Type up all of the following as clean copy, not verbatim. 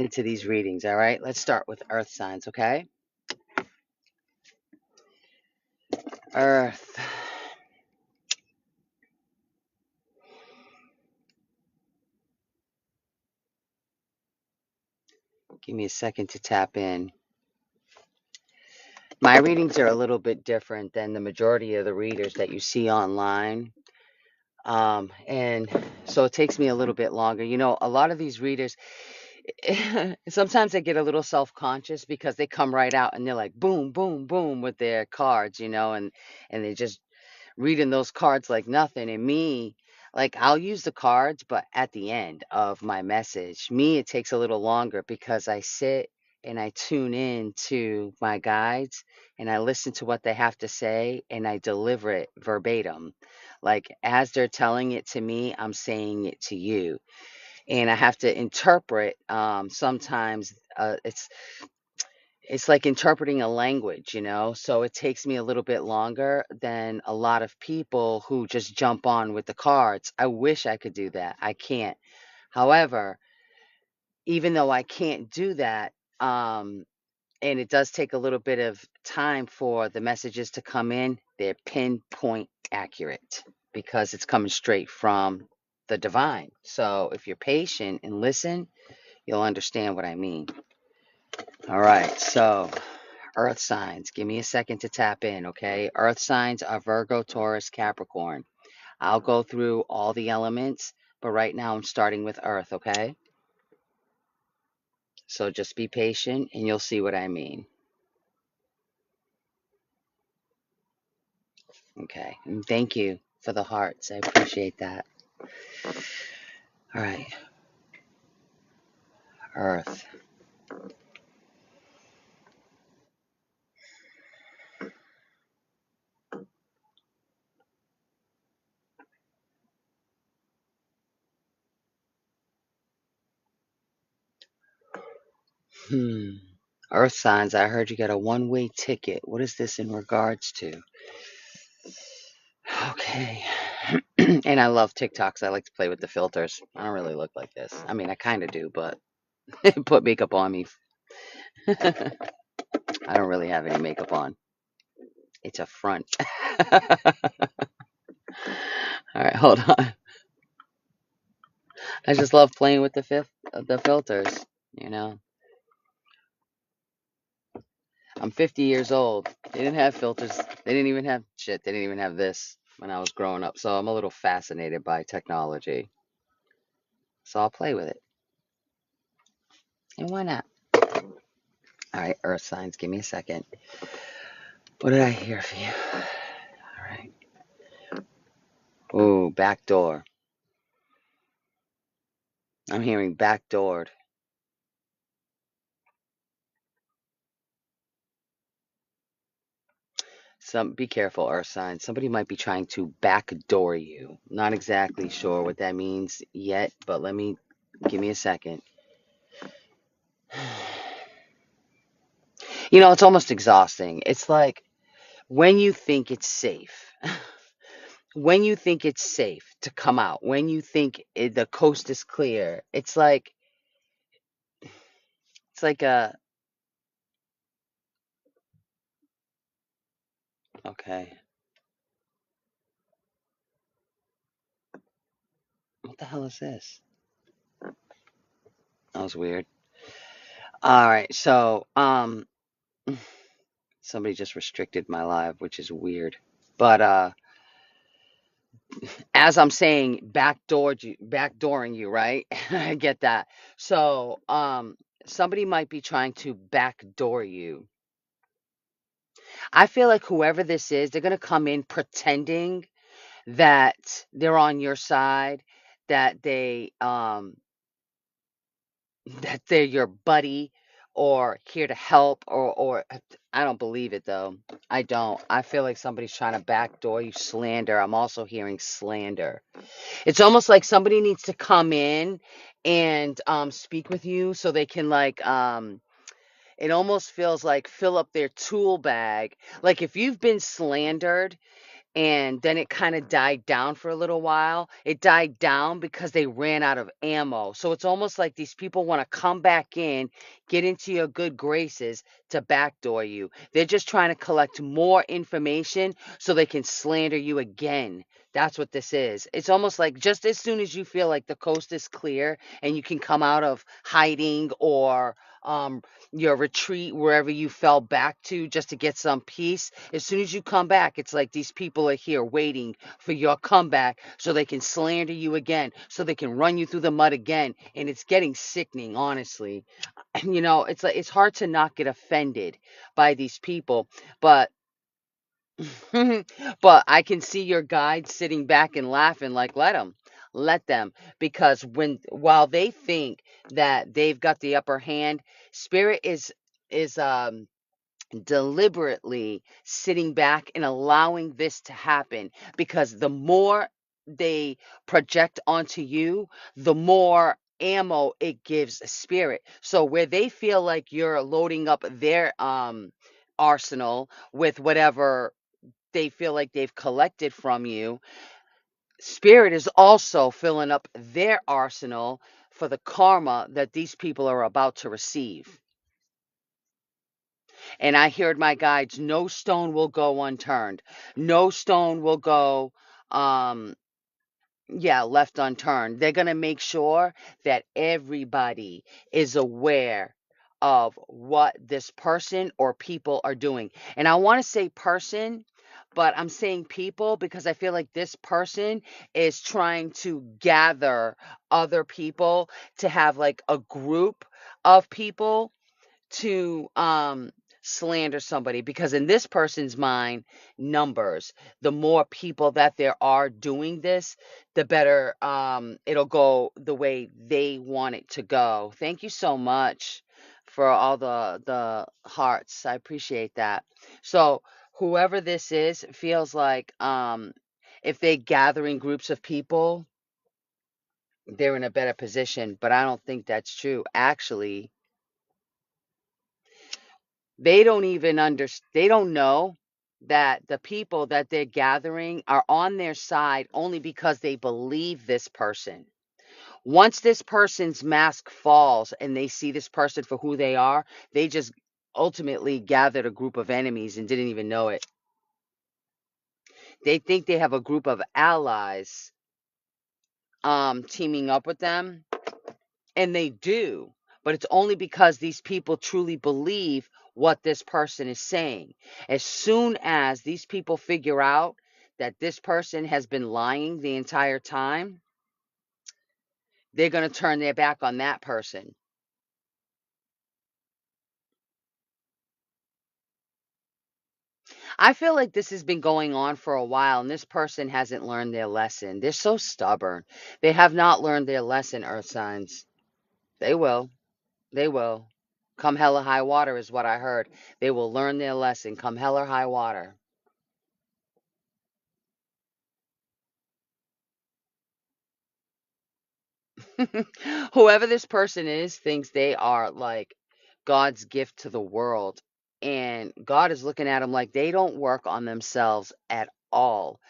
into these readings. All right, let's start with earth signs. Okay, earth. Give me a second to tap in. My readings are a little bit different than the majority of the readers that you see online. And so it takes me a little bit longer. You know, a lot of these readers, sometimes they get a little self-conscious because they come right out and they're like boom, boom, boom with their cards, and they just reading those cards like nothing. And me, like I'll use the cards, but at the end of my message, me, it takes a little longer because I sit and I tune in to my guides and I listen to what they have to say and I deliver it verbatim. Like as they're telling it to me, I'm saying it to you. And I have to interpret sometimes it's like interpreting a language, so it takes me a little bit longer than a lot of people who just jump on with the cards. I wish I could do that. I can't. However, even though I can't do that, and it does take a little bit of time for the messages to come in, they're pinpoint accurate because it's coming straight from the divine. So if you're patient and listen, you'll understand what I mean. All right, so earth signs. Give me a second to tap in, okay? Earth signs are Virgo, Taurus, Capricorn. I'll go through all the elements, but right now I'm starting with earth, okay? So just be patient and you'll see what I mean. Okay, and thank you for the hearts. I appreciate that. All right, earth. Hmm. Earth signs, I heard you got a one-way ticket. What is this in regards to? Okay. And I love TikToks. I like to play with the filters. I don't really look like this. I mean, I kind of do, but put makeup on me. I don't really have any makeup on. It's a front. All right, hold on. I just love playing with the filters, you know. I'm 50 years old. They didn't have filters. They didn't even have shit. They didn't even have this when I was growing up. So I'm a little fascinated by technology. So I'll play with it. And why not? All right, earth signs, give me a second. What did I hear for you? All right. Ooh, backdoor. I'm hearing backdoored. Be careful, earth signs. Somebody might be trying to backdoor you. Not exactly sure what that means yet, but give me a second. It's almost exhausting. It's like when you think it's safe, when you think it's safe to come out, when you think the coast is clear, it's like okay, what the hell is this? That was weird. All right, so somebody just restricted my live, which is weird. But as I'm saying, backdooring you, right? I get that. So, somebody might be trying to backdoor you. I feel like whoever this is, they're gonna come in pretending that they're on your side, that that they're your buddy or here to help or I don't believe it though. I don't. I feel like somebody's trying to backdoor you, slander. I'm also hearing slander. It's almost like somebody needs to come in and speak with you so they can it almost feels like fill up their tool bag. Like if you've been slandered and then it kind of died down for a little while. It died down because they ran out of ammo. So it's almost like these people want to come back in, get into your good graces to backdoor you. They're just trying to collect more information so they can slander you again. That's what this is. It's almost like just as soon as you feel like the coast is clear and you can come out of hiding or your retreat wherever you fell back to just to get some peace, as soon as you come back, it's like these people are here waiting for your comeback so they can slander you again, so they can run you through the mud again. And it's getting sickening, honestly. It's like it's hard to not get offended by these people, but but I can see your guide sitting back and laughing like, let them, because while they think that they've got the upper hand, spirit is deliberately sitting back and allowing this to happen, because the more they project onto you, the more ammo it gives spirit. So where they feel like you're loading up their arsenal with whatever they feel like they've collected from you, spirit is also filling up their arsenal for the karma that these people are about to receive. And I heard my guides, no stone will go unturned. No stone will go, um, yeah, left unturned. They're going to make sure that everybody is aware of what this person or people are doing. And I want to say person, but I'm saying people because I feel like this person is trying to gather other people to have like a group of people to slander somebody, because in this person's mind, numbers, the more people that there are doing this, the better it'll go the way they want it to go. Thank you so much for all the hearts. I appreciate that. So whoever this is feels like if they gather in groups of people, they're in a better position, but I don't think that's true. Actually, they don't know that the people that they're gathering are on their side only because they believe this person. Once this person's mask falls and they see this person for who they are, they just ultimately gathered a group of enemies and didn't even know it. They think they have a group of allies teaming up with them, and they do, but it's only because these people truly believe what this person is saying. As soon as these people figure out that this person has been lying the entire time, they're going to turn their back on that person. I feel like this has been going on for a while, and this person hasn't learned their lesson. They're so stubborn. They have not learned their lesson, earth signs. They will. They will. Come hell or high water is what I heard. They will learn their lesson. Come hell or high water. Whoever this person is thinks they are like God's gift to the world. And God is looking at them like they don't work on themselves at all.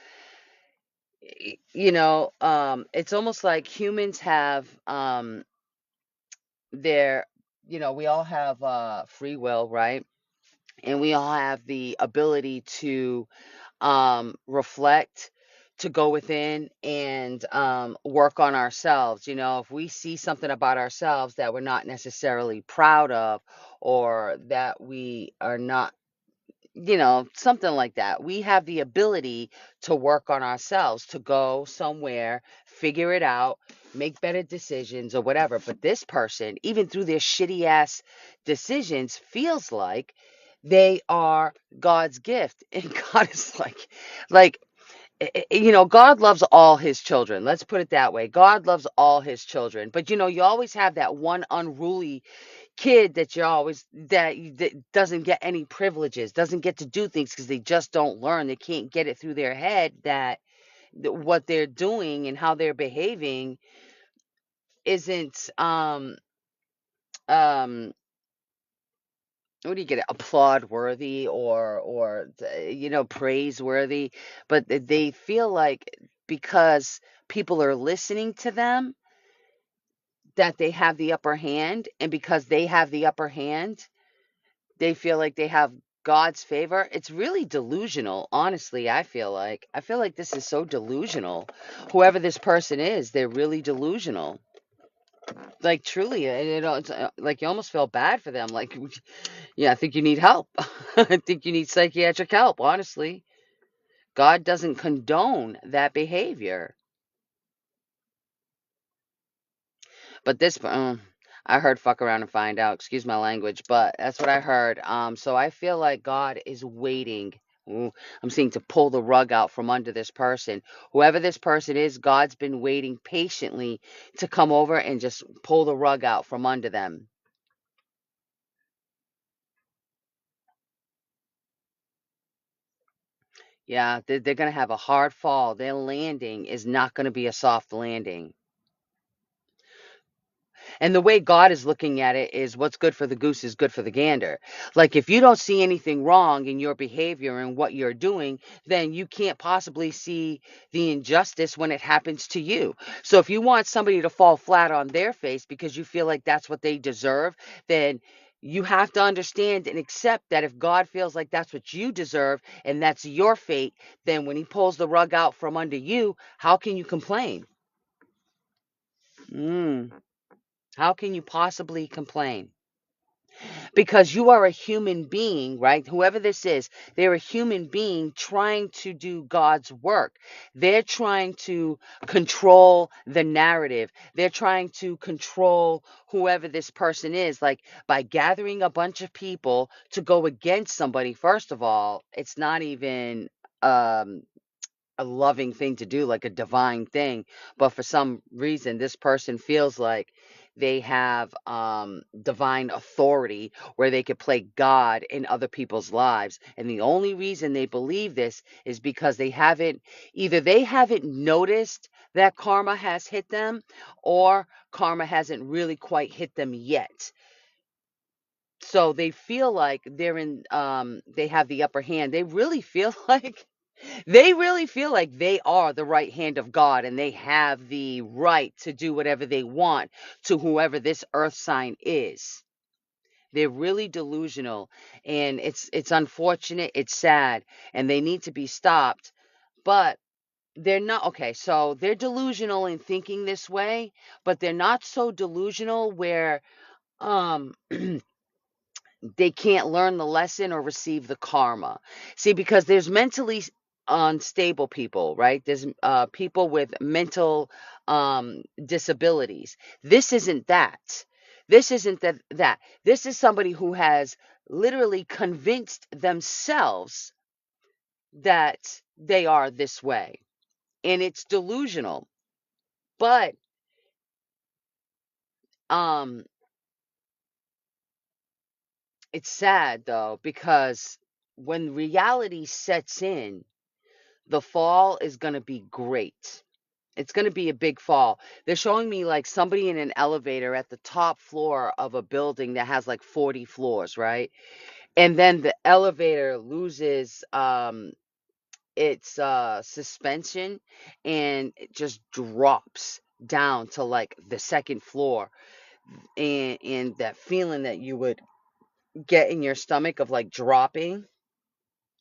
It's almost like humans have their, we all have free will, right? And we all have the ability to reflect, to go within and work on ourselves. If we see something about ourselves that we're not necessarily proud of, or that we are not, something like that, we have the ability to work on ourselves, to go somewhere, figure it out, make better decisions or whatever. But this person, even through their shitty ass decisions, feels like they are God's gift. And God is like, God loves all his children. Let's put it that way. God loves all his children. But you always have that one unruly kid that that doesn't get any privileges, doesn't get to do things because they just don't learn. They can't get it through their head that what they're doing and how they're behaving isn't um what do you get? Applaud worthy or praiseworthy, but they feel like because people are listening to them that they have the upper hand, and because they have the upper hand, they feel like they have God's favor. It's really delusional, honestly. I feel like this is so delusional. Whoever this person is, they're really delusional. Like truly, it's like you almost feel bad for them. Like, yeah, I think you need help. I think you need psychiatric help, honestly. God doesn't condone that behavior. But I heard fuck around and find out. Excuse my language, but that's what I heard. So I feel like God is waiting. Ooh, I'm seeing to pull the rug out from under this person. Whoever this person is, God's been waiting patiently to come over and just pull the rug out from under them. Yeah, they're going to have a hard fall. Their landing is not going to be a soft landing. And the way God is looking at it is what's good for the goose is good for the gander. Like if you don't see anything wrong in your behavior and what you're doing, then you can't possibly see the injustice when it happens to you. So if you want somebody to fall flat on their face because you feel like that's what they deserve, then you have to understand and accept that if God feels like that's what you deserve and that's your fate, then when he pulls the rug out from under you, how can you complain? Mm. How can you possibly complain? Because you are a human being, right? Whoever this is, they're a human being trying to do God's work. They're trying to control the narrative. They're trying to control whoever this person is. Like by gathering a bunch of people to go against somebody, first of all, it's not even um a loving thing to do, like a divine thing. But for some reason, this person feels like they have divine authority where they could play God in other people's lives. And the only reason they believe this is because either they haven't noticed that karma has hit them, or karma hasn't really quite hit them yet. So they feel like they have the upper hand. They really feel like they are the right hand of God and they have the right to do whatever they want to whoever this earth sign is. They're really delusional, and it's unfortunate, it's sad, and they need to be stopped. But they're not okay, so they're delusional in thinking this way, but they're not so delusional where um they can't learn the lesson or receive the karma. See, because there's mentally unstable people, right? There's people with mental disabilities. This isn't that. This isn't that. This is somebody who has literally convinced themselves that they are this way, and it's delusional. But um it's sad though, because when reality sets in, the fall is going to be great. It's going to be a big fall. They're showing me like somebody in an elevator at the top floor of a building that has like 40 floors, right? And then the elevator loses its suspension, and it just drops down to like the second floor, and that feeling that you would get in your stomach of like dropping.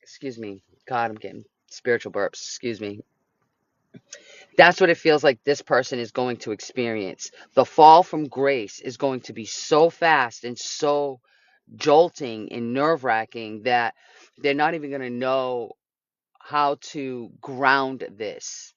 Excuse me. God, I'm getting spiritual burps. Excuse me. That's what it feels like this person is going to experience. The fall from grace is going to be so fast and so jolting and nerve wracking that they're not even going to know how to ground this.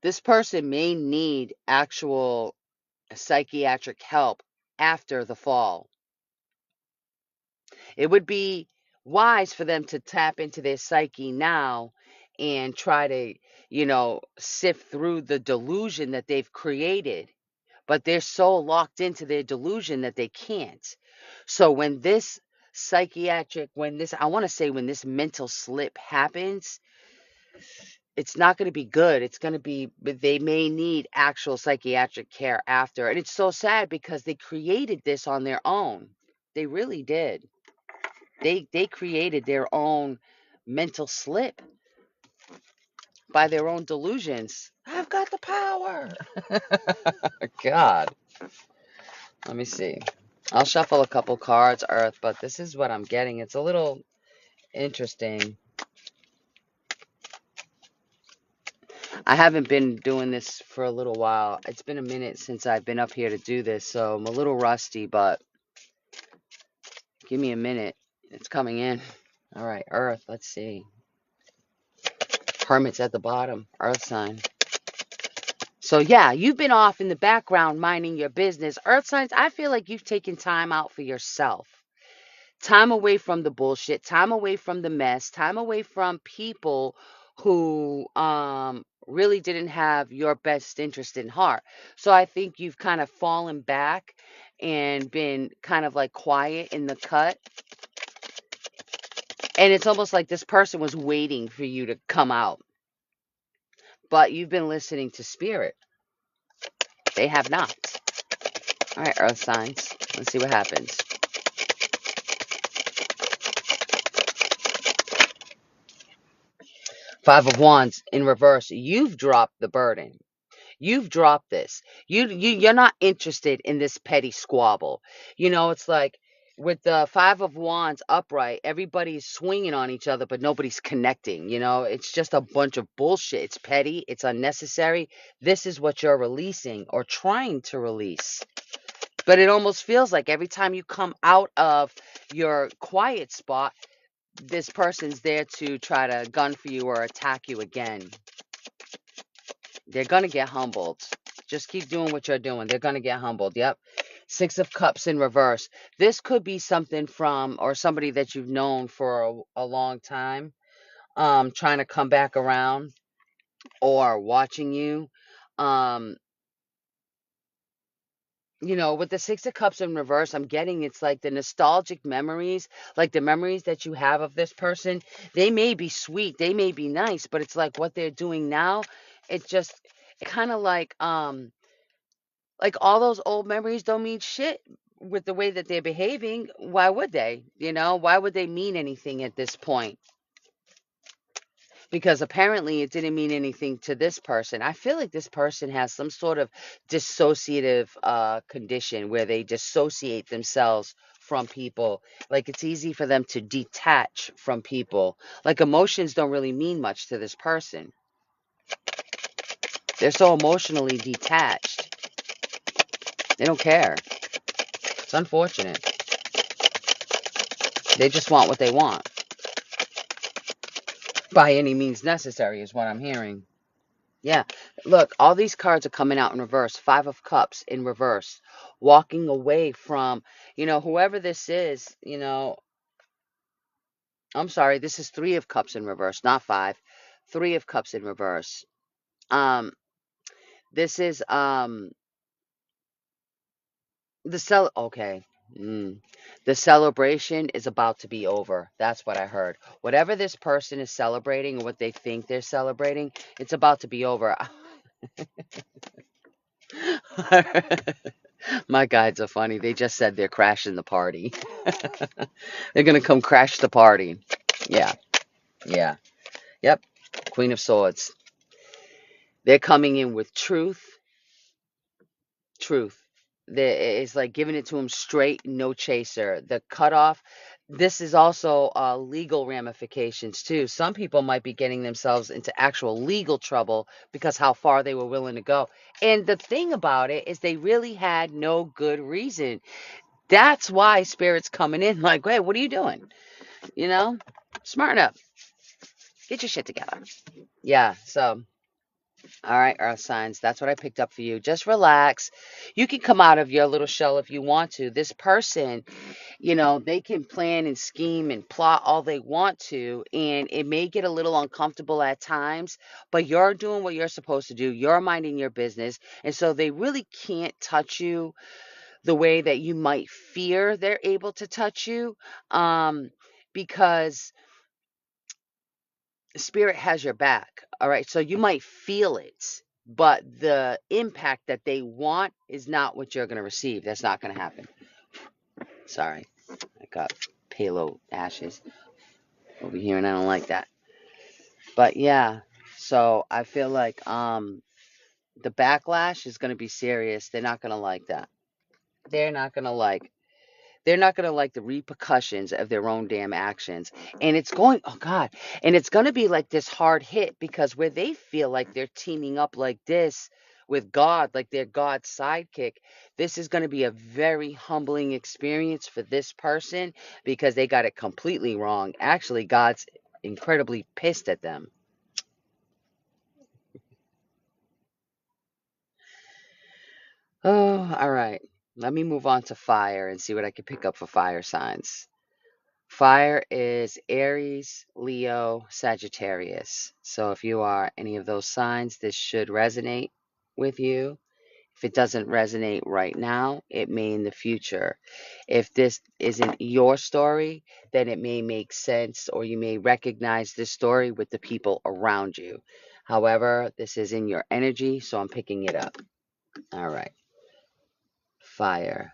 This person may need actual psychiatric help after the fall. It would be wise for them to tap into their psyche now and try to, sift through the delusion that they've created. But they're so locked into their delusion that they can't. So when I want to say, when this mental slip happens, it's not going to be good. It's going to be, but they may need actual psychiatric care after. And it's so sad because they created this on their own. They really did. They created their own mental slip by their own delusions. I've got the power. God. Let me see. I'll shuffle a couple cards, Earth, but this is what I'm getting. It's a little interesting. I haven't been doing this for a little while. It's been a minute since I've been up here to do this, so I'm a little rusty, but give me a minute. It's coming in. All right, Earth, let's see. Hermit's at the bottom, Earth sign. So yeah, you've been off in the background minding your business. Earth signs, I feel like you've taken time out for yourself. Time away from the bullshit, time away from the mess, time away from people who really didn't have your best interest in heart. So I think you've kind of fallen back and been kind of like quiet in the cut. And it's almost like this person was waiting for you to come out. But you've been listening to spirit. They have not. All right, Earth signs. Let's see what happens. Five of Wands in reverse. You've dropped the burden. You've dropped this. You're not interested in this petty squabble. It's like with the Five of Wands upright, everybody's swinging on each other, but nobody's connecting. It's just a bunch of bullshit. It's petty. It's unnecessary. This is what you're releasing or trying to release. But it almost feels like every time you come out of your quiet spot, this person's there to try to gun for you or attack you again. They're going to get humbled. Just keep doing what you're doing. They're going to get humbled. Yep. Six of Cups in reverse. This could be something from or somebody that you've known for a long time, trying to come back around or watching you. With the Six of Cups in reverse, I'm getting it's like the nostalgic memories, like the memories that you have of this person. They may be sweet, they may be nice, but it's like what they're doing now. It's just kind of like all those old memories don't mean shit with the way that they're behaving. Why would they? Why would they mean anything at this point? Because apparently it didn't mean anything to this person. I feel like this person has some sort of dissociative condition where they dissociate themselves from people. Like it's easy for them to detach from people. Like emotions don't really mean much to this person. They're so emotionally detached. They don't care. It's unfortunate. They just want what they want. By any means necessary is what I'm hearing. Yeah. Look, all these cards are coming out in reverse. Five of Cups in reverse. Walking away from, whoever this is, I'm sorry, this is Three of Cups in reverse, not five. Three of Cups in reverse. Um, this is okay. The celebration is about to be over. That's what I heard. Whatever this person is celebrating or what they think they're celebrating, it's about to be over. My guides are funny. They just said they're crashing the party. They're going to come crash the party. Yeah. Yeah. Yep. Queen of Swords. They're coming in with truth. Truth. It's like giving it to them straight, no chaser. The cutoff. This is also legal ramifications too. Some people might be getting themselves into actual legal trouble because how far they were willing to go. And the thing about it is they really had no good reason. That's why Spirit's coming in like, hey, what are you doing? Smarten up. Get your shit together. Yeah, so, all right, Earth signs, that's what I picked up for you. Just relax. You can come out of your little shell if you want to. This person, they can plan and scheme and plot all they want to, and it may get a little uncomfortable at times, but you're doing what you're supposed to do. You're minding your business, and so they really can't touch you the way that you might fear they're able to touch you, because Spirit has your back. All right. So you might feel it, but the impact that they want is not what you're going to receive. That's not going to happen. Sorry. I got palo ashes over here and I don't like that. But yeah. So I feel like the backlash is going to be serious. They're not going to like that. They're not going to like They're not going to like the repercussions of their own damn actions. And it's going, oh God, and it's going to be like this hard hit because where they feel like they're teaming up like this with God, like they're God's sidekick, this is going to be a very humbling experience for this person because they got it completely wrong. Actually, God's incredibly pissed at them. Oh, all right. Let me move on to fire and see what I can pick up for fire signs. Fire is Aries, Leo, Sagittarius. So if you are any of those signs, this should resonate with you. If it doesn't resonate right now, it may in the future. If this isn't your story, then it may make sense or you may recognize this story with the people around you. However, this is in your energy, so I'm picking it up. All right. Fire.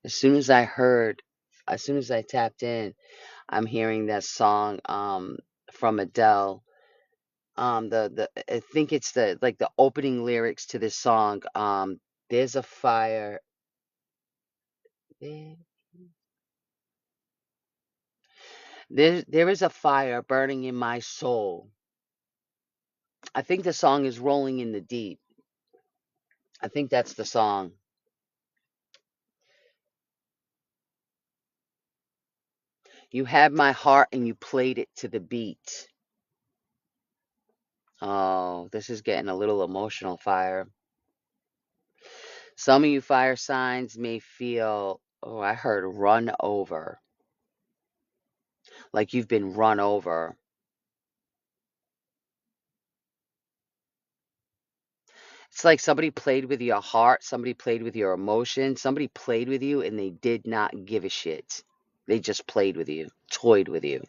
As soon as I heard, as soon as I tapped in, I'm hearing that song from Adele. The I think it's the like the opening lyrics to this song. There's a fire. There, there is a fire burning in my soul. I think the song is Rolling in the Deep. I think that's the song. You had my heart and you played it to the beat. Oh, this is getting a little emotional, fire. Some of you fire signs may feel, oh, I heard run over, like you've been run over. It's like somebody played with your heart, somebody played with your emotions, somebody played with you and they did not give a shit. They just played with you, toyed with you.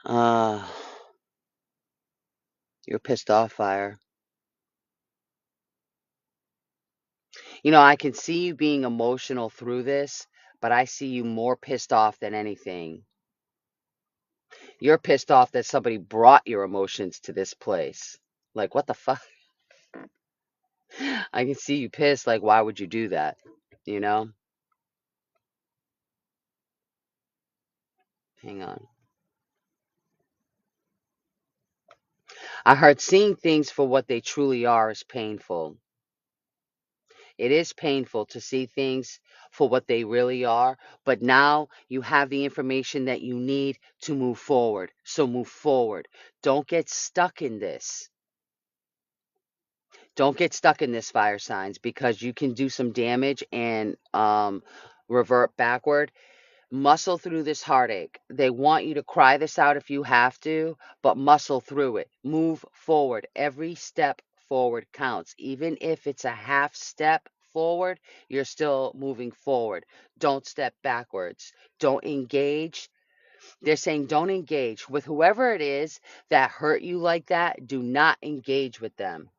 Uh, you're pissed off, fire. You know, I can see you being emotional through this, but I see you more pissed off than anything. You're pissed off that somebody brought your emotions to this place. Like, what the fuck? I can see you pissed. Like, why would you do that? You know? Hang on. I heard seeing things for what they truly are is painful. It is painful to see things for what they really are, but now you have the information that you need to move forward. So move forward. Don't get stuck in this. Don't get stuck in this, fire signs, because you can do some damage and revert backward. Muscle through this heartache. They want you to cry this out if you have to, but muscle through it. Move forward. Every step forward counts. Even if it's a half step forward, you're still moving forward. Don't step backwards. Don't engage. They're saying don't engage with whoever it is that hurt you like that. Do not engage with them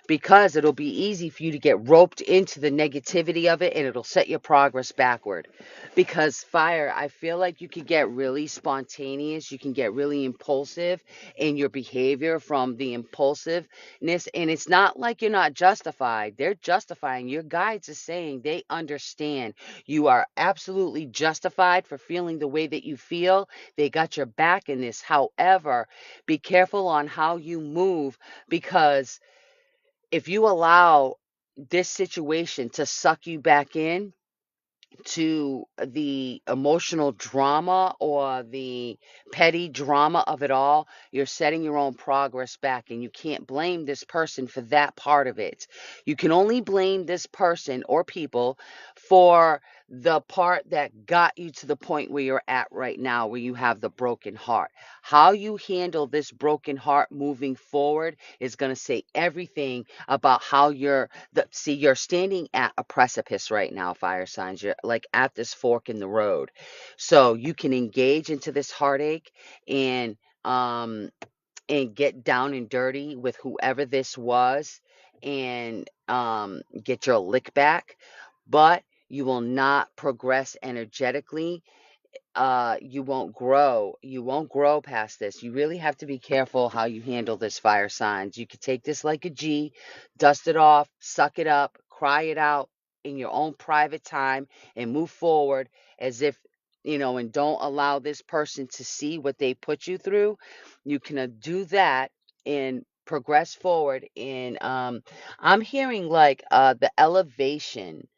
because it'll be easy for you to get roped into the negativity of it and it'll set your progress backward. Because fire, I feel like you can get really spontaneous, you can get really impulsive in your behavior from the impulsiveness, and it's not like you're not justified. They're justifying. Your guides are saying they understand you are absolutely justified for feeling the way that you feel. They got your back in this. However, be careful on how you move because if you allow this situation to suck you back in to the emotional drama or the petty drama of it all, you're setting your own progress back, and you can't blame this person for that part of it. You can only blame this person or people for the part that got you to the point where you're at right now, where you have the broken heart. How you handle this broken heart moving forward is going to say everything about how see, you're standing at a precipice right now, fire signs. You're like at this fork in the road. So you can engage into this heartache and, um, and get down and dirty with whoever this was and get your lick back, but you will not progress energetically. You won't grow past this. You really have to be careful how you handle this, fire signs. You could take this like a G, dust it off, suck it up, cry it out in your own private time, and move forward as if, and don't allow this person to see what they put you through. You can do that and progress forward. And I'm hearing like the elevation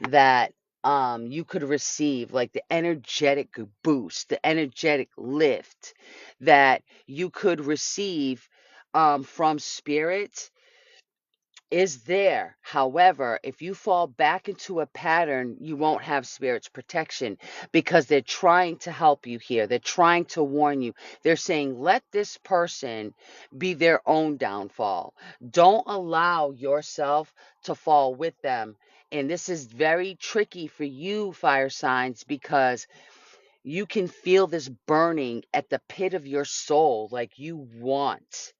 that you could receive, like the energetic boost, the energetic lift that you could receive from spirit is there. However, if you fall back into a pattern, you won't have spirit's protection because they're trying to help you here. They're trying to warn you. They're saying, let this person be their own downfall. Don't allow yourself to fall with them. And this is very tricky for you, fire signs, because you can feel this burning at the pit of your soul, like you want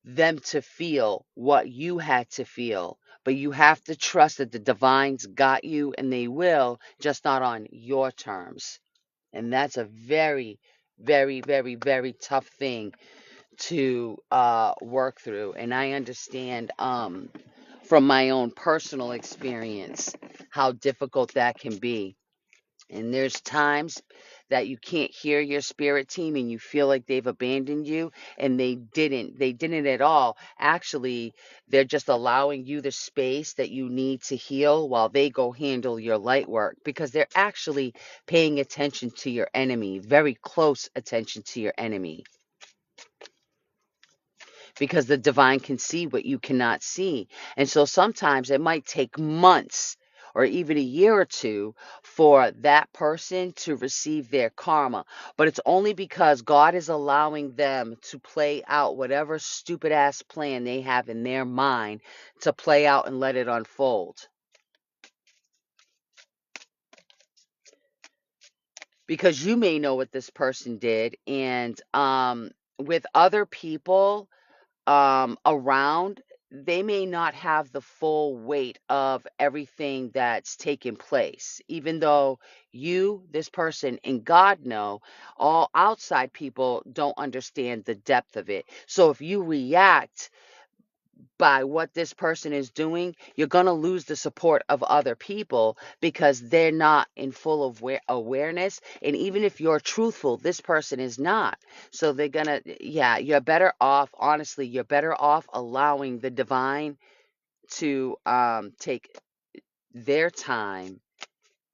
them to feel what you had to feel. But you have to trust that the divines got you, and they will, just not on your terms. And that's a very, very, very, very tough thing to work through. And I understand from my own personal experience how difficult that can be. And there's times that you can't hear your spirit team and you feel like they've abandoned you, and they didn't. They didn't at all. Actually, they're just allowing you the space that you need to heal while they go handle your light work, because they're actually paying attention to your enemy, very close attention to your enemy, because the divine can see what you cannot see. And so sometimes it might take months or even a year or two for that person to receive their karma. But it's only because God is allowing them to play out whatever stupid ass plan they have in their mind to play out and let it unfold. Because you may know what this person did, and with other people around, they may not have the full weight of everything that's taken place. Even though you, this person, and God know, all outside people don't understand the depth of it. So if you react by what this person is doing, you're going to lose the support of other people because they're not in full awareness. And even if you're truthful, this person is not. So they're going to, yeah, you're better off, honestly, you're better off allowing the divine to take their time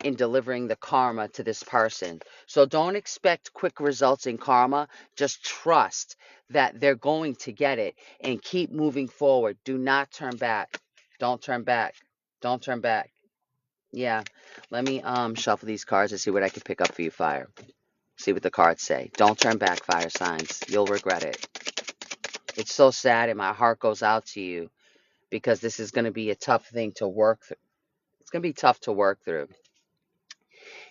in delivering the karma to this person. So don't expect quick results in karma. Just trust that they're going to get it and keep moving forward. Do not turn back. Don't turn back. Don't turn back. Yeah. Let me shuffle these cards and see what I can pick up for you, fire. See what the cards say. Don't turn back, fire signs. You'll regret it. It's so sad, and my heart goes out to you because this is going to be a tough thing to work through. It's going to be tough to work through.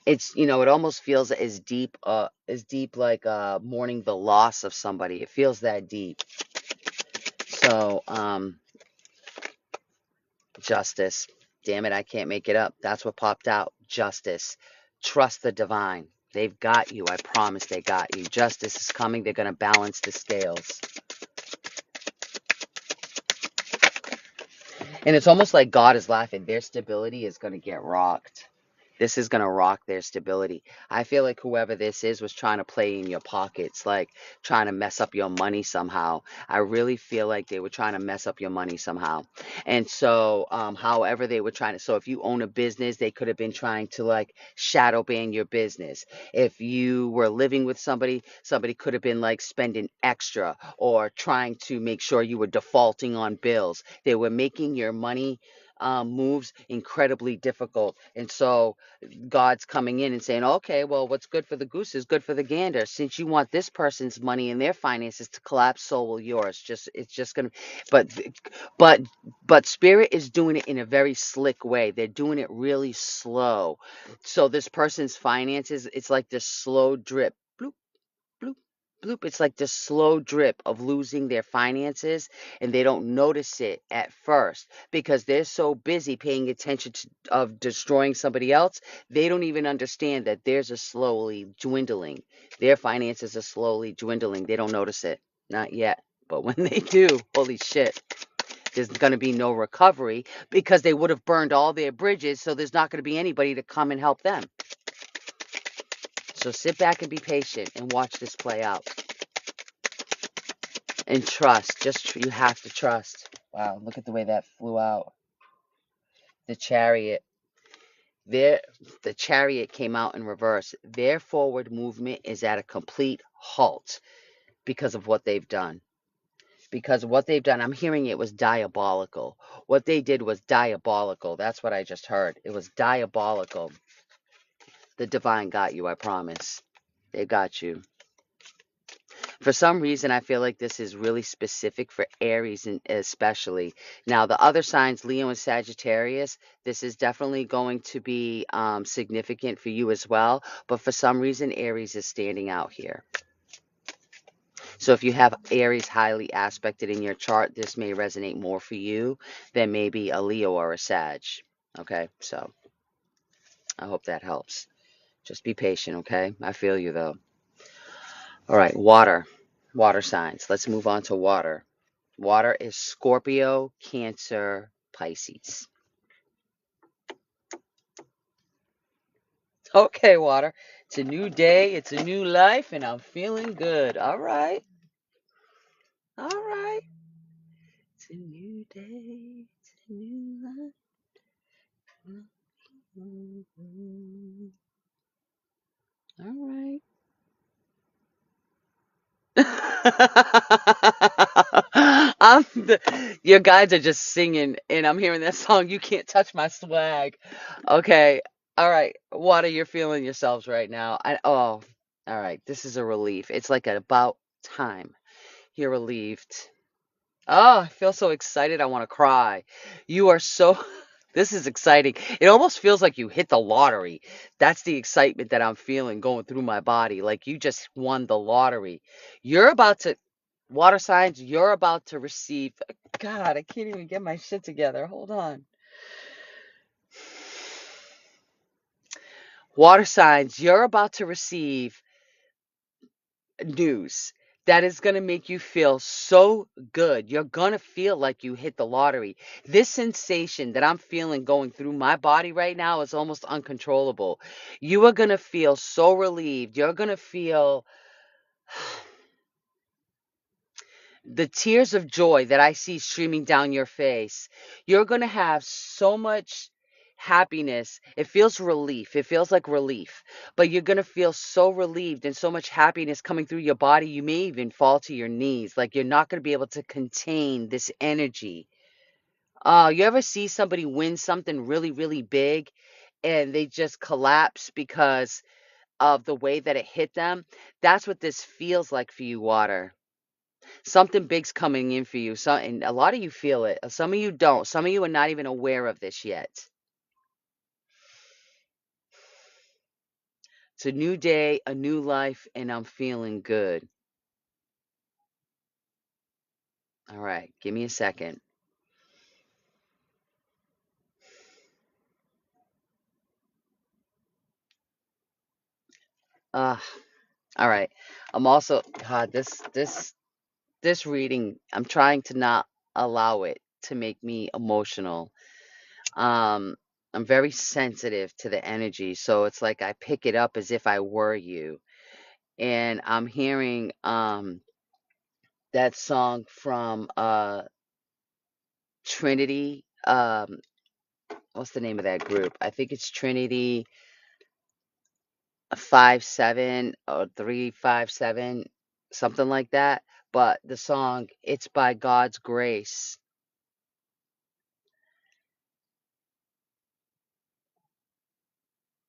It's, it almost feels as deep like mourning the loss of somebody. It feels that deep. So justice, damn it, I can't make it up. That's what popped out. Justice. Trust the divine. They've got you. I promise they got you. Justice is coming. They're going to balance the scales. And it's almost like God is laughing. Their stability is going to get rocked. This is going to rock their stability. I feel like whoever this is was trying to play in your pockets, like trying to mess up your money somehow. I really feel like they were trying to mess up your money somehow. And so, however they were trying to, so if you own a business, they could have been trying to like shadow ban your business. If you were living with somebody, somebody could have been like spending extra or trying to make sure you were defaulting on bills. They were making your money moves incredibly difficult. And so God's coming in and saying, okay, well, what's good for the goose is good for the gander. Since you want this person's money and their finances to collapse, so will yours. It's just gonna, but but but Spirit is doing it in a very slick way. They're doing it really slow. So this person's finances, it's like this slow drip. Bloop, bloop, bloop. It's like this slow drip of losing their finances, and they don't notice it at first because they're so busy paying attention to of destroying somebody else. They don't even understand that theirs are slowly dwindling. Their finances are slowly dwindling. They don't notice it. Not yet. But when they do, holy shit, there's going to be no recovery because they would have burned all their bridges. So there's not going to be anybody to come and help them. So sit back and be patient and watch this play out. And trust. You have to trust. Wow, look at the way that flew out. The chariot. The chariot came out in reverse. Their forward movement is at a complete halt because of what they've done. Because of what they've done, I'm hearing it was diabolical. What they did was diabolical. That's what I just heard. It was diabolical. The divine got you, I promise. They got you. For some reason, I feel like this is really specific for Aries, especially. Now, the other signs, Leo and Sagittarius, this is definitely going to be significant for you as well. But for some reason, Aries is standing out here. So if you have Aries highly aspected in your chart, this may resonate more for you than maybe a Leo or a Sag. Okay, so I hope that helps. Just be patient, okay? I feel you, though. All right, water. Water signs. Let's move on to water. Water is Scorpio, Cancer, Pisces. Okay, water. It's a new day. It's a new life, and I'm feeling good. All right. All right. It's a new day. It's a new life. All right. Your guides are just singing, and I'm hearing that song, You Can't Touch My Swag. Okay. All right. What are you feeling yourselves right now? All right. This is a relief. It's like about time. You're relieved. Oh, I feel so excited. I want to cry. You are so, this is exciting. It almost feels like you hit the lottery. That's the excitement that I'm feeling going through my body. Like you just won the lottery. You're about to, water signs, you're about to receive, God, I can't even get my shit together. Hold on. Water signs, you're about to receive news that is going to make you feel so good. You're going to feel like you hit the lottery. This sensation that I'm feeling going through my body right now is almost uncontrollable. You are going to feel so relieved. You're going to feel the tears of joy that I see streaming down your face. You're going to have so much happiness. It feels relief. It feels like relief. But you're going to feel so relieved and so much happiness coming through your body. You may even fall to your knees. Like you're not going to be able to contain this energy. You ever see somebody win something really, really big and they just collapse because of the way that it hit them? That's what this feels like for you, water. Something big's coming in for you. And a lot of you feel it. Some of you don't. Some of you are not even aware of this yet. It's a new day, a new life, and I'm feeling good. All right, give me a second. All right. I'm also, God, this reading, I'm trying to not allow it to make me emotional. Um, I'm very sensitive to the energy, so it's like I pick it up as if I were you. And I'm hearing that song from Trinity. What's the name of that group? I think it's Trinity 57 or 357, something like that. But the song, it's by God's grace.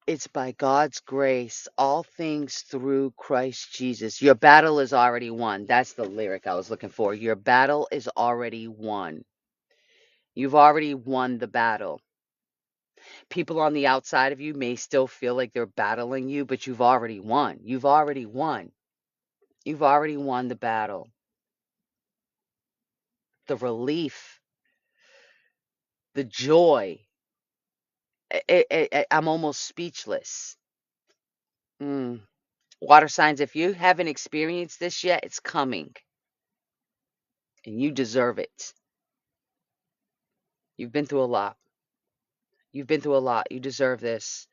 It's by God's grace, all things through Christ Jesus. Your battle is already won. That's the lyric I was looking for. Your battle is already won. You've already won the battle. People on the outside of you may still feel like they're battling you, but you've already won. You've already won. You've already won the battle. The relief, the joy. I'm almost speechless. Water signs, if you haven't experienced this yet, it's coming. And you deserve it. You've been through a lot. You've been through a lot. You deserve this.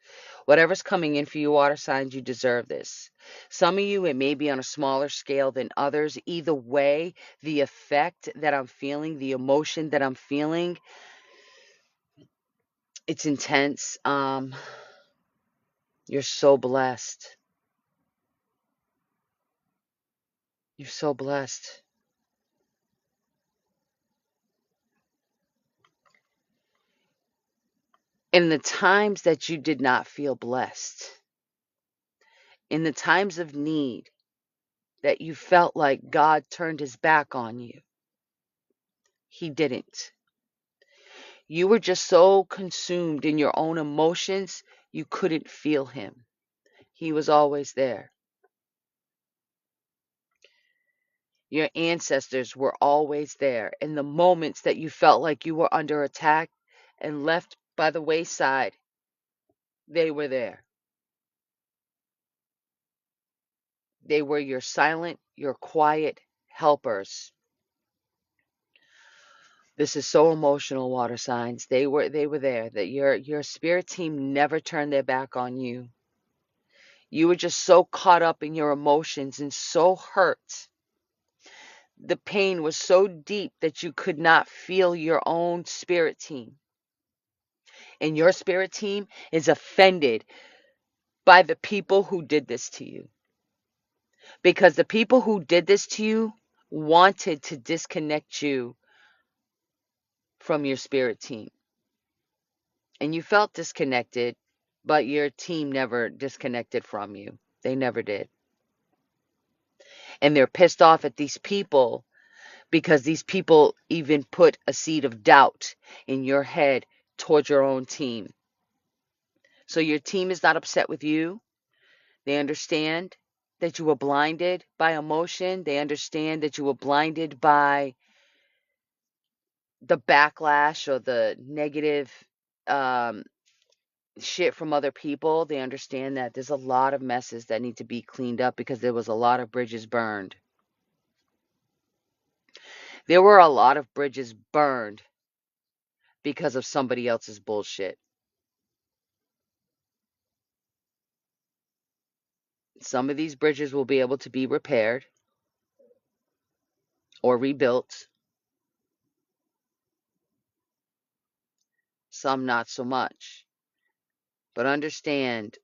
Whatever's coming in for you, water signs, you deserve this. Some of you, it may be on a smaller scale than others. Either way, the effect that I'm feeling, the emotion that I'm feeling, it's intense. You're so blessed. You're so blessed. In the times that you did not feel blessed, in the times of need that you felt like God turned his back on you, he didn't. You were just so consumed in your own emotions, you couldn't feel him. He was always there. Your ancestors were always there. In the moments that you felt like you were under attack and left by the wayside, they were there. They were your silent, your quiet helpers. This is so emotional, water signs. They were there. That your spirit team never turned their back on you. You were just so caught up in your emotions and so hurt. The pain was so deep that you could not feel your own spirit team. And your spirit team is offended by the people who did this to you. Because the people who did this to you wanted to disconnect you from your spirit team. And you felt disconnected, but your team never disconnected from you. They never did. And they're pissed off at these people because these people even put a seed of doubt in your head towards your own team. So your team is not upset with you. They understand that you were blinded by emotion. They understand that you were blinded by the backlash or the negative shit from other people. They understand that there's a lot of messes that need to be cleaned up because there was a lot of bridges burned. There were a lot of bridges burned because of somebody else's bullshit. Some of these bridges will be able to be repaired or rebuilt. Some not so much. But understand,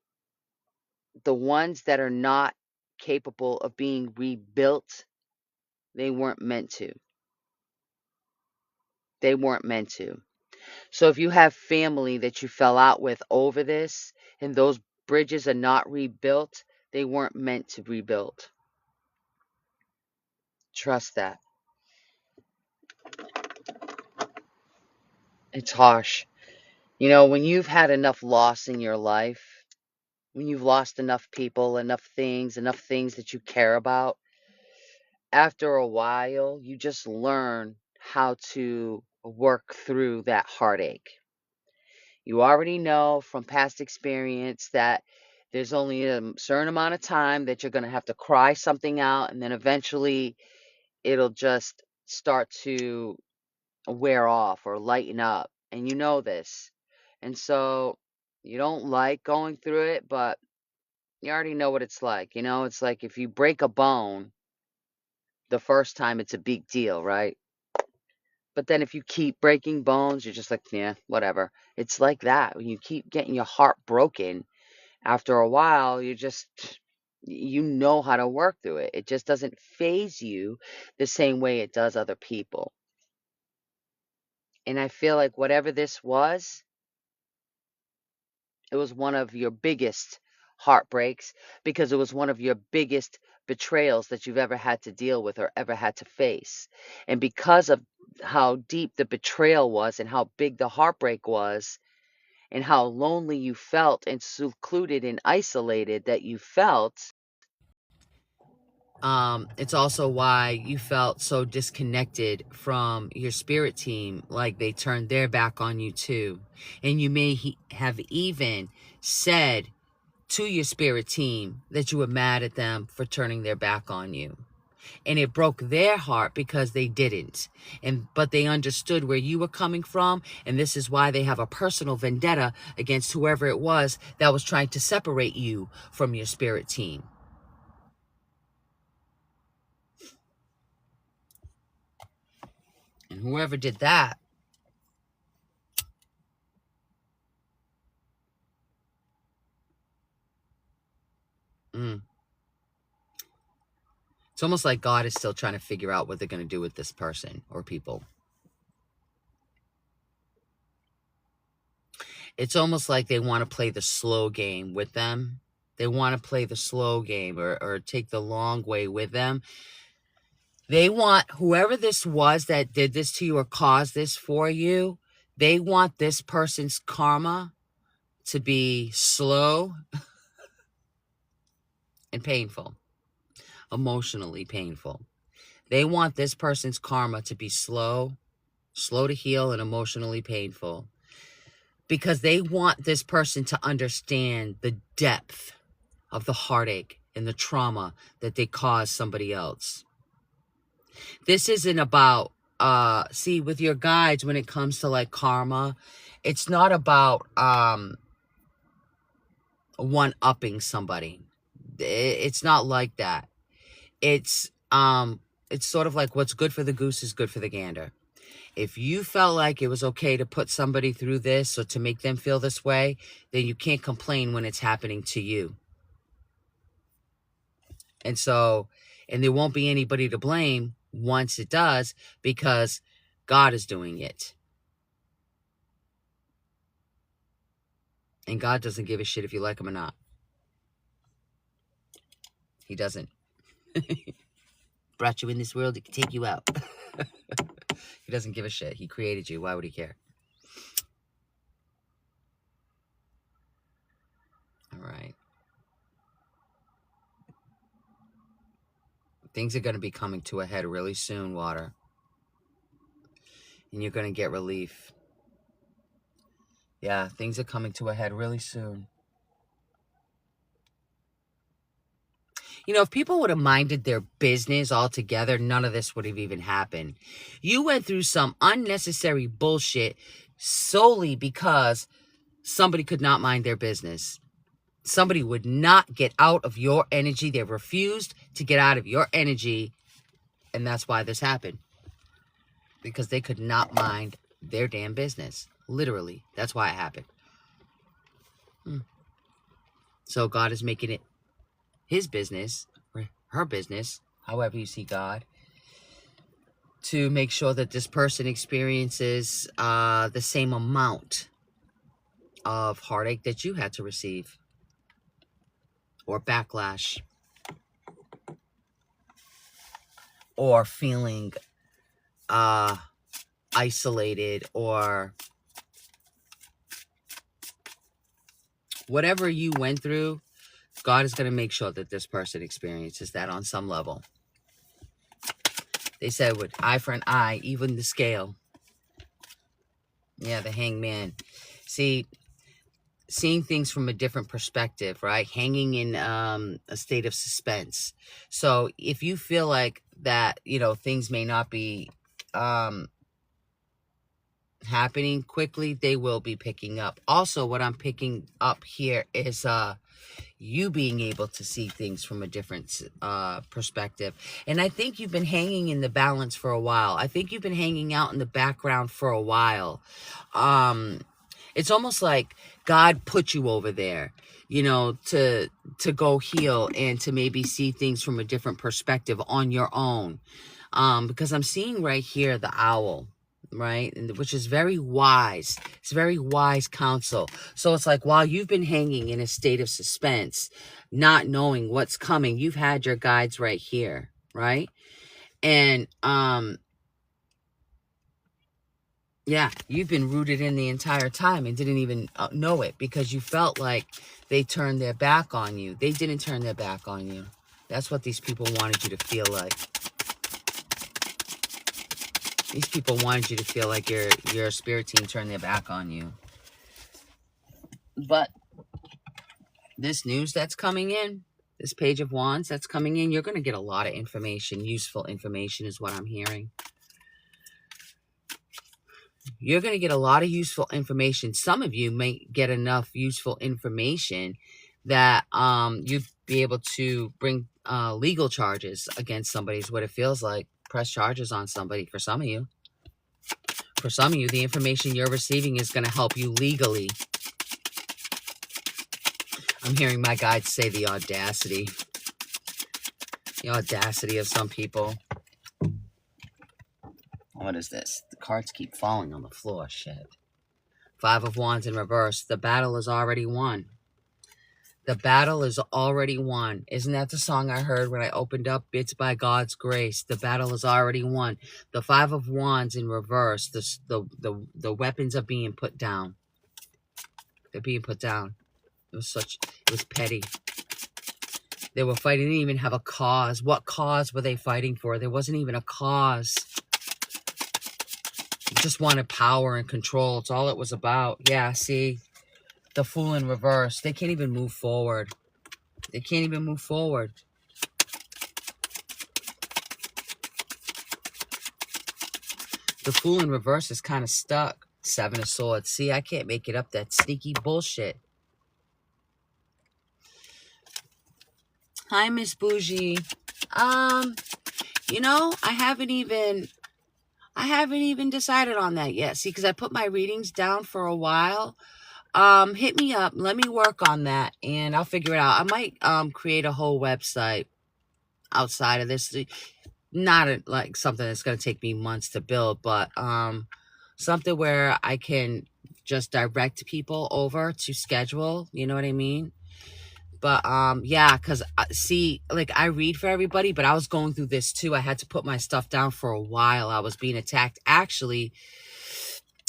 the ones that are not capable of being rebuilt, they weren't meant to. They weren't meant to. So if you have family that you fell out with over this and those bridges are not rebuilt, they weren't meant to rebuild. Trust that. It's harsh. You know, when you've had enough loss in your life, when you've lost enough people, enough things that you care about, after a while, you just learn how to work through that heartache. You already know from past experience that there's only a certain amount of time that you're going to have to cry something out, and then eventually it'll just start to wear off or lighten up. And you know this. And so you don't like going through it, but you already know what it's like. You know, it's like if you break a bone the first time, it's a big deal, right? But then if you keep breaking bones, you're just like, yeah, whatever. It's like that. When you keep getting your heart broken, after a while, you know how to work through it. It just doesn't phase you the same way it does other people. And I feel like whatever this was, It was one of your biggest heartbreaks because it was one of your biggest betrayals that you've ever had to deal with or ever had to face. And because of how deep the betrayal was and how big the heartbreak was and how lonely you felt and secluded and isolated that you felt, it's also why you felt so disconnected from your spirit team, like they turned their back on you too. And you may have even said to your spirit team that you were mad at them for turning their back on you. And it broke their heart because they didn't. But they understood where you were coming from. And this is why they have a personal vendetta against whoever it was that was trying to separate you from your spirit team. And whoever did that, it's almost like God is still trying to figure out what they're going to do with this person or people. It's almost like they want to play the slow game with them. They want to play the slow game or take the long way with them. They want whoever this was that did this to you or caused this for you, they want this person's karma to be slow and painful, emotionally painful. They want this person's karma to be slow to heal and emotionally painful, because they want this person to understand the depth of the heartache and the trauma that they caused somebody else. This isn't about, see, with your guides, when it comes to like karma, it's not about one-upping somebody. It's not like that. It's sort of like what's good for the goose is good for the gander. If you felt like it was okay to put somebody through this or to make them feel this way, then you can't complain when it's happening to you. And there won't be anybody to blame once it does, because God is doing it. And God doesn't give a shit if you like him or not. He doesn't. Brought you in this world, he can take you out. He doesn't give a shit. He created you. Why would he care? All right. Things are going to be coming to a head really soon, water. And you're going to get relief. Yeah, things are coming to a head really soon. You know, if people would have minded their business altogether, none of this would have even happened. You went through some unnecessary bullshit solely because somebody could not mind their business. Somebody would not get out of your energy. They refused to get out of your energy. And that's why this happened. Because they could not mind their damn business. Literally. That's why it happened. So God is making it his business, or her business, however you see God, to make sure that this person experiences the same amount of heartache that you had to receive, or backlash, or feeling isolated, or whatever you went through. God is going to make sure that this person experiences that on some level. They said with eye for an eye, even the scale. Yeah, the hangman. See, seeing things from a different perspective, right? Hanging in a state of suspense. So if you feel like that, you know, things may not be happening quickly, they will be picking up. Also, what I'm picking up here is you being able to see things from a different perspective. And I think you've been hanging in the balance for a while. I think you've been hanging out in the background for a while. It's almost like God put you over there, you know, to go heal and to maybe see things from a different perspective on your own. Because I'm seeing right here the owl. right? And which is very wise. It's very wise counsel. So it's like while you've been hanging in a state of suspense, not knowing what's coming, you've had your guides right here, right? And yeah, you've been rooted in the entire time and didn't even know it because you felt like they turned their back on you. They didn't turn their back on you. That's what these people wanted you to feel like. These people wanted you to feel like your spirit team turned their back on you. But this news that's coming in, this Page of Wands that's coming in, you're going to get a lot of information. Useful information is what I'm hearing. You're going to get a lot of useful information. Some of you may get enough useful information that you'd be able to bring legal charges against somebody is what it feels like. Press charges on somebody for some of you. For some of you, the information you're receiving is going to help you legally. I'm hearing my guides say the audacity. The audacity of some people. What is this? The cards keep falling on the floor. Shit. Five of Wands in reverse. The battle is already won. The battle is already won. Isn't that the song I heard when I opened up? It's by God's grace. The battle is already won. The Five of Wands in reverse. The weapons are being put down. They're being put down. It was petty. They were fighting. They didn't even have a cause. What cause were they fighting for? There wasn't even a cause. They just wanted power and control. It's all it was about. Yeah, see? The Fool in reverse. They can't even move forward. They can't even move forward. The Fool in reverse is kind of stuck. Seven of Swords. See, I can't make it up. That sneaky bullshit. Hi, Miss Bougie. You know, I haven't even decided on that yet. See, because I put my readings down for a while. Hit me up. Let me work on that, and I'll figure it out. I might create a whole website outside of this. Not like something that's going to take me months to build, but something where I can just direct people over to schedule. You know what I mean? But yeah, because see, like I read for everybody, but I was going through this too. I had to put my stuff down for a while. I was being attacked. Actually,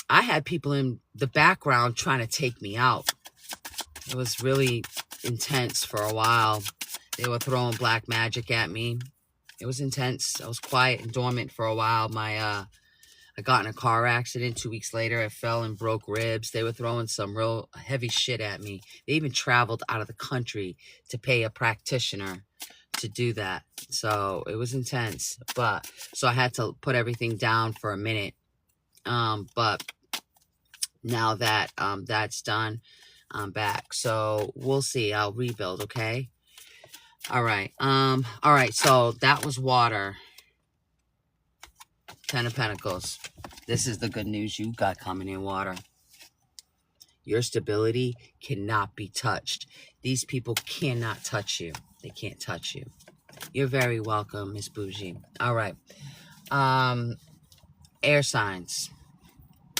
I had people in the background trying to take me out. It was really intense for a while. They were throwing black magic at me. It was intense. I was quiet and dormant for a while. I got in a car accident. 2 weeks later, I fell and broke ribs. They were throwing some real heavy shit at me. They even traveled out of the country to pay a practitioner to do that. So it was intense. But so I had to put everything down for a minute. But now that that's done, I'm back. So we'll see. I'll rebuild, okay? All right. All right, so that was water. 10 of Pentacles. This is the good news you got coming in, water. Your stability cannot be touched. These people cannot touch you. They can't touch you. You're very welcome, Miss Bougie. All right. Air signs.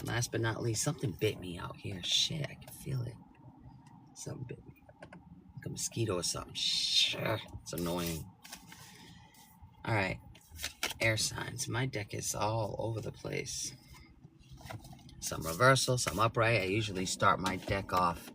Last but not least, something bit me out here. Shit, I can feel it. Something bit me. Like a mosquito or something. Shit, it's annoying. All right. Air signs. My deck is all over the place. Some reversal, some upright. I usually start my deck off.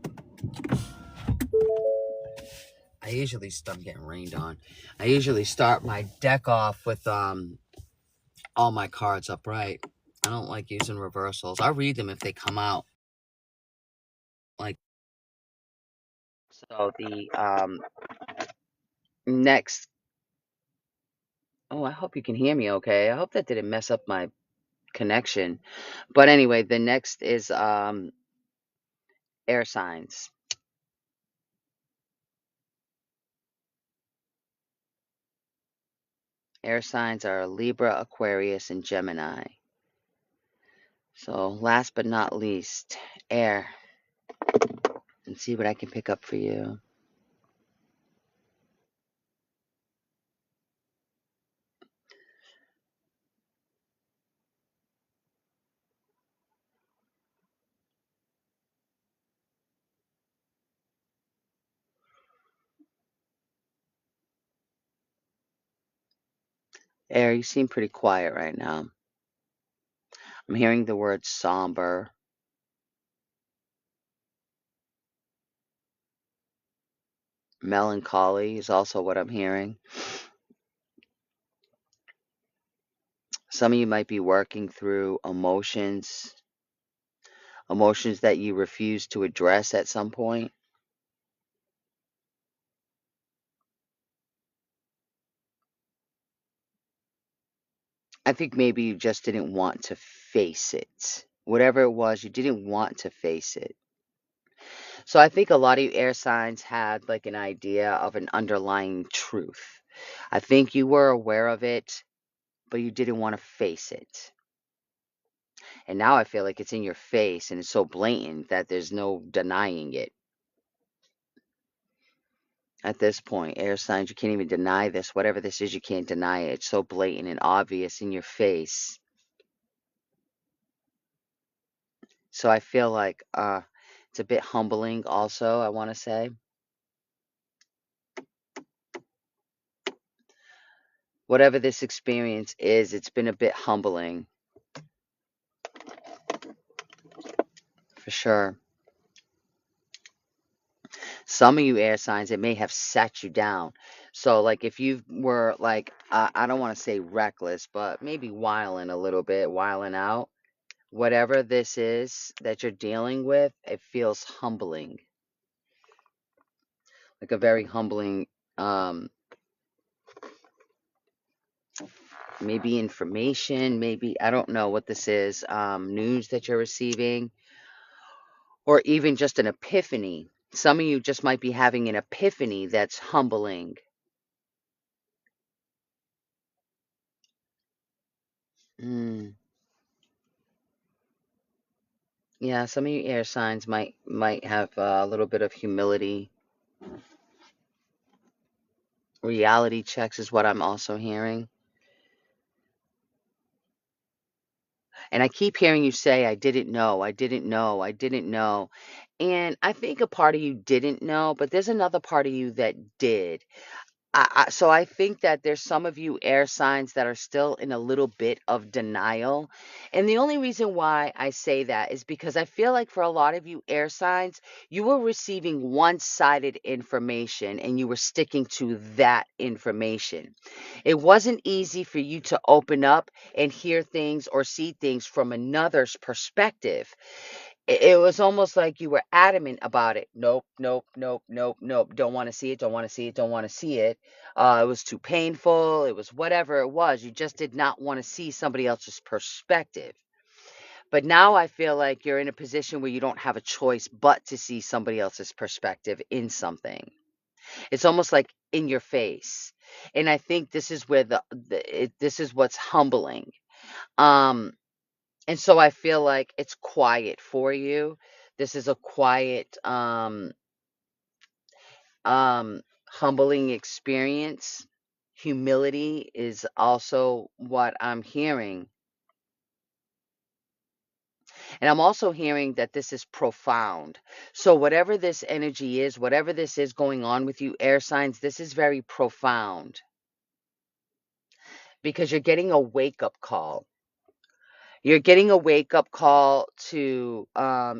I'm getting rained on. I usually start my deck off with all my cards upright. I don't like using reversals. I'll read them if they come out. Like so the next. Oh, I hope you can hear me okay. I hope that didn't mess up my connection. But anyway, the next is air signs. Air signs are Libra, Aquarius, and Gemini. So last but not least, air. And see what I can pick up for you. Aries, you seem pretty quiet right now. I'm hearing the word somber. Melancholy is also what I'm hearing. Some of you might be working through emotions that you refuse to address at some point. I think maybe you just didn't want to face it. Whatever it was, you didn't want to face it. So I think a lot of you air signs had like an idea of an underlying truth. I think you were aware of it, but you didn't want to face it. And now I feel like it's in your face and it's so blatant that there's no denying it. At this point, air signs, you can't even deny this. Whatever this is, you can't deny it. It's so blatant and obvious in your face. So I feel like it's a bit humbling also, I want to say. Whatever this experience is, it's been a bit humbling. For sure. Some of you air signs, it may have sat you down. So, like, if you were, like, I don't want to say reckless, but maybe wilding a little bit, wilding out, whatever this is that you're dealing with, it feels humbling. Like a very humbling, maybe information, maybe, I don't know what this is, news that you're receiving, or even just an epiphany. Some of you just might be having an epiphany that's humbling. Mm. Yeah, some of you air signs might have a little bit of humility. Reality checks is what I'm also hearing. And I keep hearing you say, I didn't know, I didn't know, I didn't know. And I think a part of you didn't know, but there's another part of you that did. So I think that there's some of you air signs that are still in a little bit of denial. And the only reason why I say that is because I feel like for a lot of you air signs, you were receiving one-sided information and you were sticking to that information. It wasn't easy for you to open up and hear things or see things from another's perspective. It was almost like you were adamant about it. Nope, nope, nope, nope, nope. Don't want to see it, don't want to see it, don't want to see it. It was too painful. It was whatever it was. You just did not want to see somebody else's perspective. But now I feel like you're in a position where you don't have a choice but to see somebody else's perspective in something. It's almost like in your face. And I think this is where this is what's humbling. Um, and so I feel like it's quiet for you. This is a quiet, humbling experience. Humility is also what I'm hearing. And I'm also hearing that this is profound. So, whatever this energy is, whatever this is going on with you, air signs, this is very profound because you're getting a wake up call. You're getting a wake up call to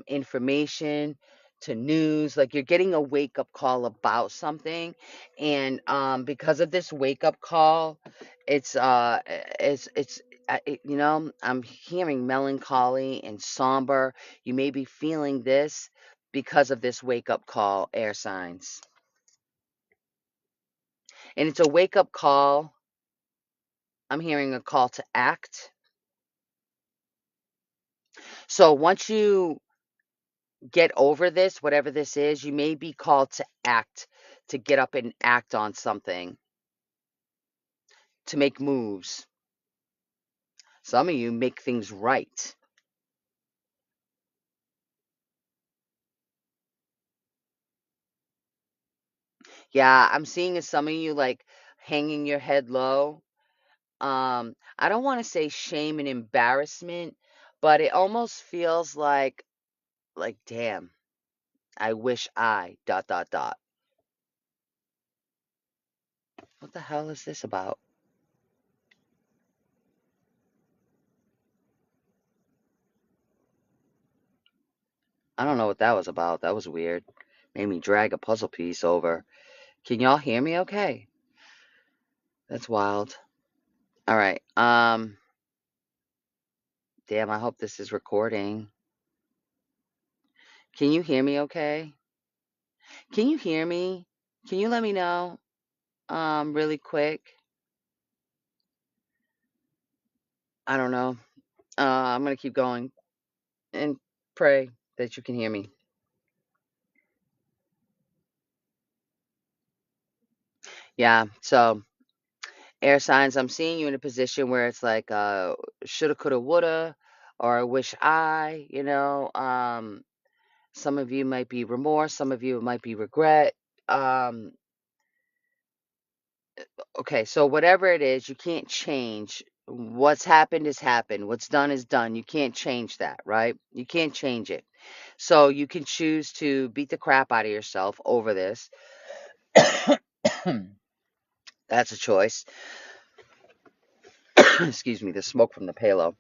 information, to news. Like you're getting a wake up call about something, and because of this wake up call, I'm hearing melancholy and somber. You may be feeling this because of this wake up call, air signs, and it's a wake up call. I'm hearing a call to act. So once you get over this, whatever this is, you may be called to act, to get up and act on something, to make moves. Some of you make things right. Yeah, I'm seeing as some of you like hanging your head low. I don't want to say shame and embarrassment, but it almost feels like damn, I wish I dot dot dot. What the hell is this about? I don't know what that was about. That was weird. Made me drag a puzzle piece over. Can y'all hear me okay? That's wild. All right. Damn, I hope this is recording. Can you hear me okay? Can you hear me? Can you let me know? Really quick. I don't know. I'm gonna keep going and pray that you can hear me. Yeah, so air signs, I'm seeing you in a position where it's like shoulda, coulda, woulda, or I wish some of you might be remorse, some of you it might be regret. Um, okay, so whatever it is, you can't change. What's happened is happened. What's done is done. You can't change that, right? You can't change it. So you can choose to beat the crap out of yourself over this. That's a choice. Excuse me, the smoke from the palo.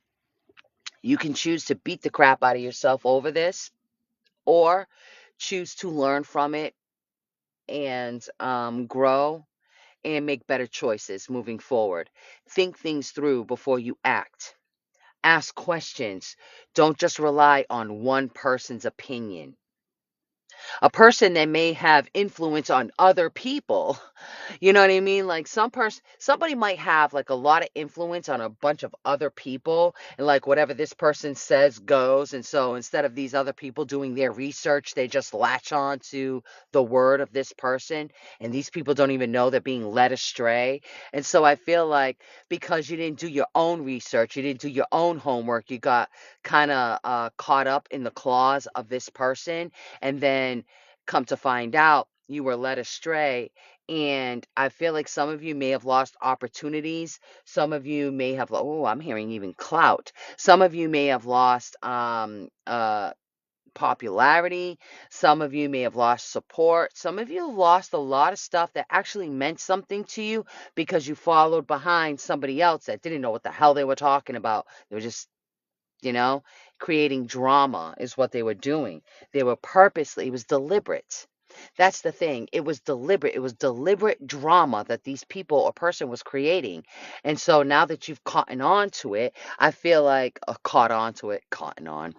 You can choose to beat the crap out of yourself over this, or choose to learn from it and grow and make better choices moving forward. Think things through before you act. Ask questions. Don't just rely on one person's opinion. A person that may have influence on other people. You know what I mean? Like somebody might have like a lot of influence on a bunch of other people, and like whatever this person says goes. And so instead of these other people doing their research, they just latch on to the word of this person, and these people don't even know they're being led astray. And so I feel like because you didn't do your own research, you didn't do your own homework, you got kind of caught up in the claws of this person, and then come to find out you were led astray. And I feel like some of you may have lost opportunities. Some of you may have, oh, I'm hearing even clout. Some of you may have lost popularity. Some of you may have lost support. Some of you have lost a lot of stuff that actually meant something to you because you followed behind somebody else that didn't know what the hell they were talking about. They were just, you know, creating drama is what they were doing. They were purposely, it was deliberate. That's the thing. It was deliberate. It was deliberate drama that these people or person was creating. And so now that you've caught on to it, I feel like caught on to it, cotton on.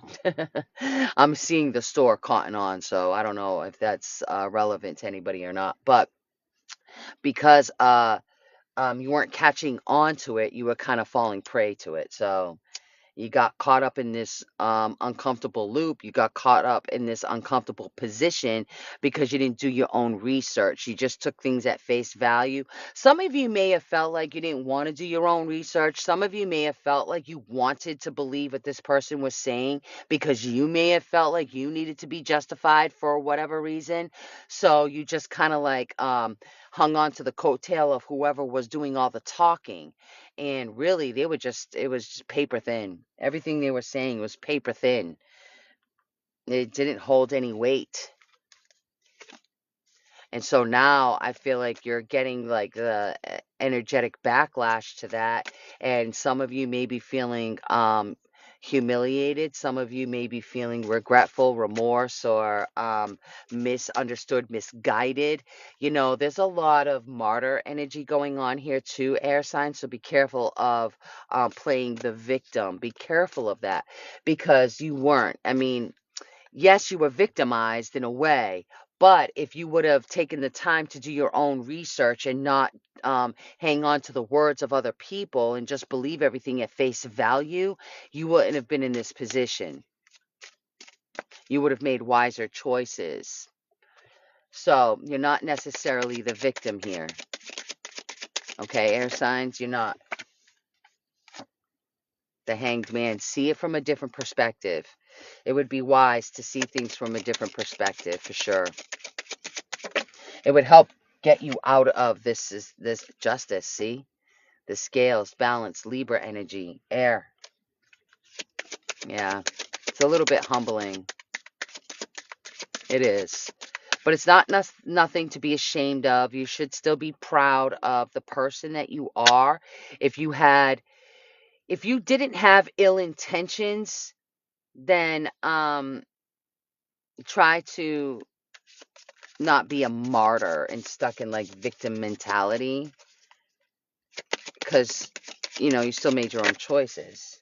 I'm seeing the store cotton on, so I don't know if that's relevant to anybody or not. But because you weren't catching on to it, you were kind of falling prey to it. So you got caught up in this uncomfortable loop. You got caught up in this uncomfortable position because you didn't do your own research. You just took things at face value. Some of you may have felt like you didn't want to do your own research. Some of you may have felt like you wanted to believe what this person was saying because you may have felt like you needed to be justified for whatever reason. So you just kind of like hung on to the coattail of whoever was doing all the talking, and really they were just it was just paper thin. Everything they were saying was paper thin. It didn't hold any weight. And so now I feel like you're getting like the energetic backlash to that. And some of you may be feeling humiliated. Some of you may be feeling regretful, remorse, or misunderstood, misguided. You know, there's a lot of martyr energy going on here too, air signs. So be careful of playing the victim. Be careful of that because you weren't. I mean, yes, you were victimized in a way, but if you would have taken the time to do your own research and not hang on to the words of other people and just believe everything at face value, you wouldn't have been in this position. You would have made wiser choices. So you're not necessarily the victim here. Okay, air signs, you're not the hanged man. See it from a different perspective. It would be wise to see things from a different perspective for sure. It would help get you out of this justice, see? The scales, balance, Libra energy, air. Yeah. It's a little bit humbling. It is. But it's not nothing to be ashamed of. You should still be proud of the person that you are. If if you didn't have ill intentions, then try to not be a martyr and stuck in like victim mentality, because, you know, you still made your own choices.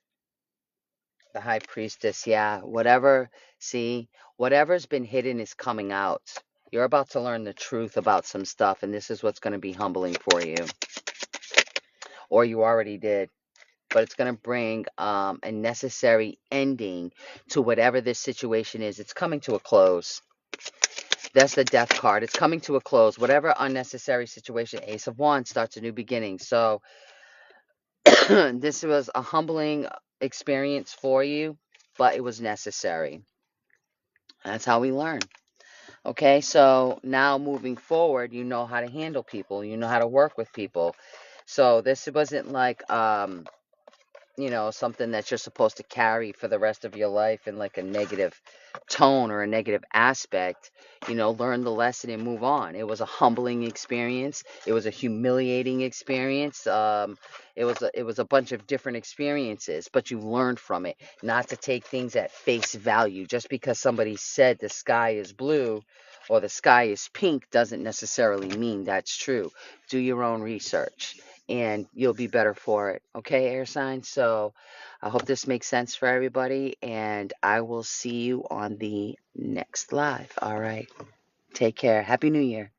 The high priestess, yeah, whatever, see, whatever's been hidden is coming out. You're about to learn the truth about some stuff, and this is what's going to be humbling for you. Or you already did. But it's going to bring a necessary ending to whatever this situation is. It's coming to a close. That's the death card. It's coming to a close. Whatever unnecessary situation, Ace of Wands starts a new beginning. So this was a humbling experience for you, but it was necessary. That's how we learn. Okay, so now moving forward, you know how to handle people. You know how to work with people. So this wasn't like you know, something that you're supposed to carry for the rest of your life in like a negative tone or a negative aspect. You know, learn the lesson and move on. It was a humbling experience. It was a humiliating experience. It was a bunch of different experiences, but you learned from it. Not to take things at face value. Just because somebody said the sky is blue or the sky is pink doesn't necessarily mean that's true. Do your own research and you'll be better for it. Okay, air signs? So I hope this makes sense for everybody, and I will see you on the next live. All right. Take care. Happy New Year.